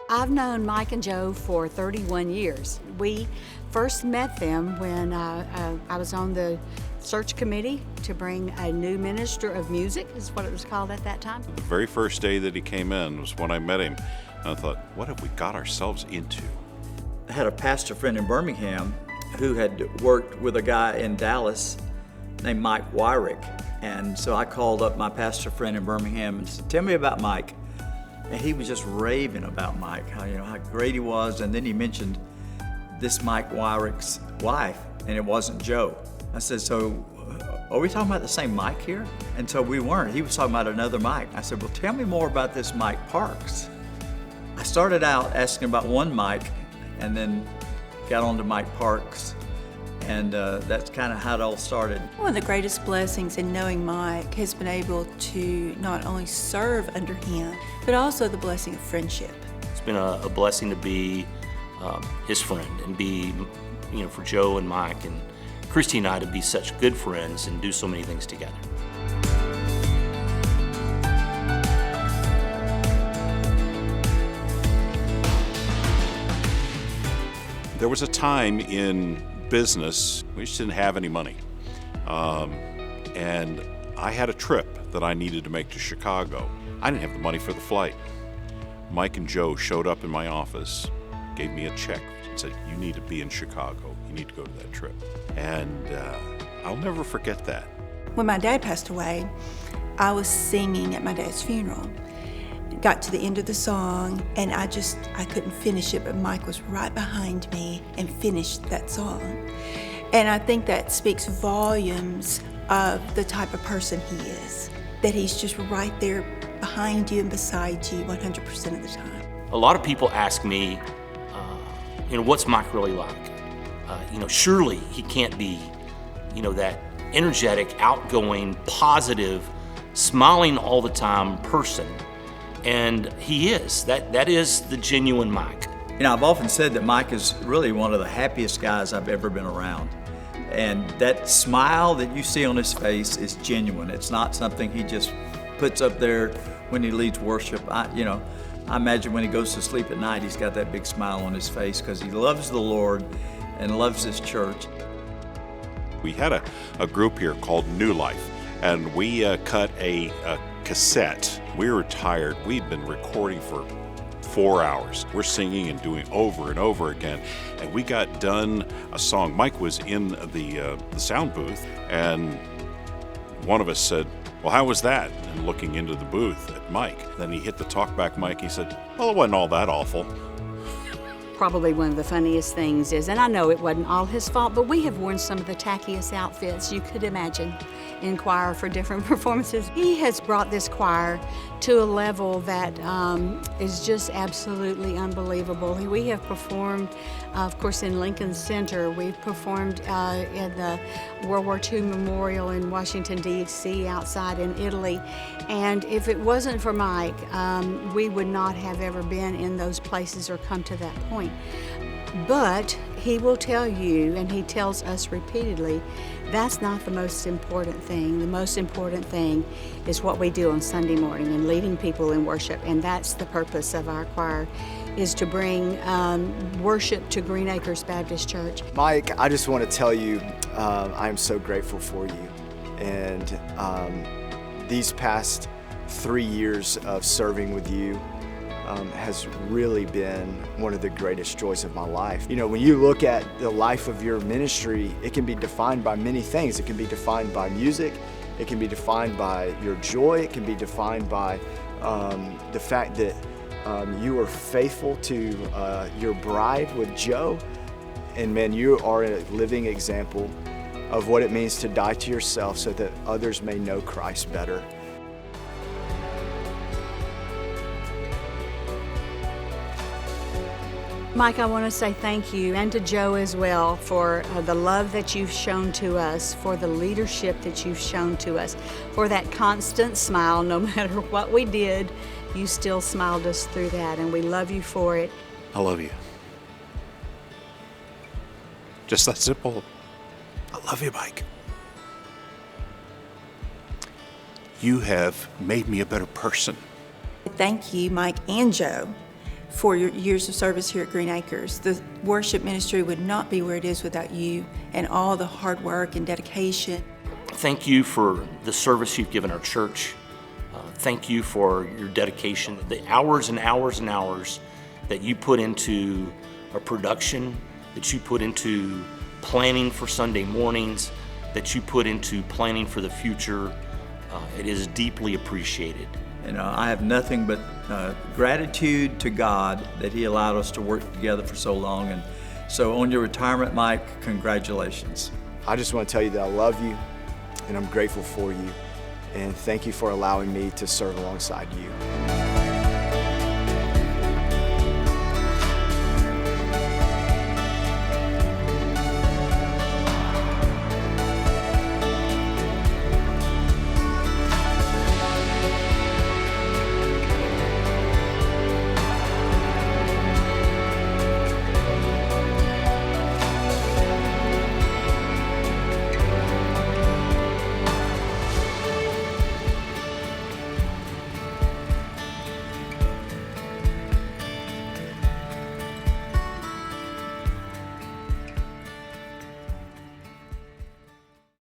I've known Mike and Joe for 31 years. We first met them when I was on the search committee to bring a new minister of music, is what it was called at that time. The very first day that he came in was when I met him, and I thought, what have we got ourselves into? I had a pastor friend in Birmingham who had worked with a guy in Dallas named Mike Wyrick. And so I called up my pastor friend in Birmingham and said, tell me about Mike. And he was just raving about Mike, how great he was. And then he mentioned this Mike Wyrick's wife, and it wasn't Joe. I said, so are we talking about the same Mike here? And so we weren't. He was talking about another Mike. I said, well, tell me more about this Mike Parks. I started out asking about one Mike and then got on to Mike Parks. And that's kind of how it all started. One of the greatest blessings in knowing Mike has been able to not only serve under him, but also the blessing of friendship. It's been a blessing to be his friend and be, for Joe and Mike and Kristi and I to be such good friends and do so many things together. There was a time in business, we just didn't have any money. And I had a trip that I needed to make to Chicago. I didn't have the money for the flight. Mike and Joe showed up in my office, gave me a check, and said, you need to be in Chicago. You need to go to that trip. And I'll never forget that. When my dad passed away, I was singing at my dad's funeral. Got to the end of the song, and I couldn't finish it, but Mike was right behind me and finished that song. And I think that speaks volumes of the type of person he is, that he's just right there behind you and beside you 100% of the time. A lot of people ask me, what's Mike really like? Surely he can't be, that energetic, outgoing, positive, smiling all the time person. And he is. That is the genuine Mike. I've often said that Mike is really one of the happiest guys I've ever been around. And that smile that you see on his face is genuine. It's not something he just puts up there when he leads worship. I imagine when he goes to sleep at night, he's got that big smile on his face because he loves the Lord and loves his church. We had a group here called New Life, and we cut a cassette. We were tired. We'd been recording for 4 hours. We're singing and doing over and over again. And we got done a song. Mike was in the sound booth, and one of us said, well, how was that? And looking into the booth at Mike. Then he hit the talkback mic. He said, well, it wasn't all that awful. Probably one of the funniest things is, and I know it wasn't all his fault, but we have worn some of the tackiest outfits you could imagine in choir for different performances. He has brought this choir to a level that is just absolutely unbelievable. We have performed, of course, in Lincoln Center. We've performed in the World War II Memorial in Washington, D.C., outside in Italy. And if it wasn't for Mike, we would not have ever been in those places or come to that point. But he will tell you, and he tells us repeatedly, that's not the most important thing. The most important thing is what we do on Sunday morning and leading people in worship, and that's the purpose of our choir, is to bring worship to Green Acres Baptist Church. Mike, I just want to tell you, I'm so grateful for you. And these past 3 years of serving with you has really been one of the greatest joys of my life. When you look at the life of your ministry, it can be defined by many things. It can be defined by music, it can be defined by your joy, it can be defined by the fact that you are faithful to your bride with Joe. And man, you are a living example of what it means to die to yourself so that others may know Christ better. Mike, I want to say thank you, and to Joe as well, for the love that you've shown to us, for the leadership that you've shown to us, for that constant smile. No matter what we did, you still smiled us through that, and we love you for it. I love you. Just that simple. I love you, Mike. You have made me a better person. Thank you, Mike and Joe, for your years of service here at Green Acres. The worship ministry would not be where it is without you and all the hard work and dedication. Thank you for the service you've given our church. Thank you for your dedication, the hours and hours and hours that you put into a production, that you put into planning for Sunday mornings, that you put into planning for the future. It is deeply appreciated. And I have nothing but gratitude to God that He allowed us to work together for so long. And so on your retirement, Mike, congratulations. I just want to tell you that I love you and I'm grateful for you. And thank you for allowing me to serve alongside you.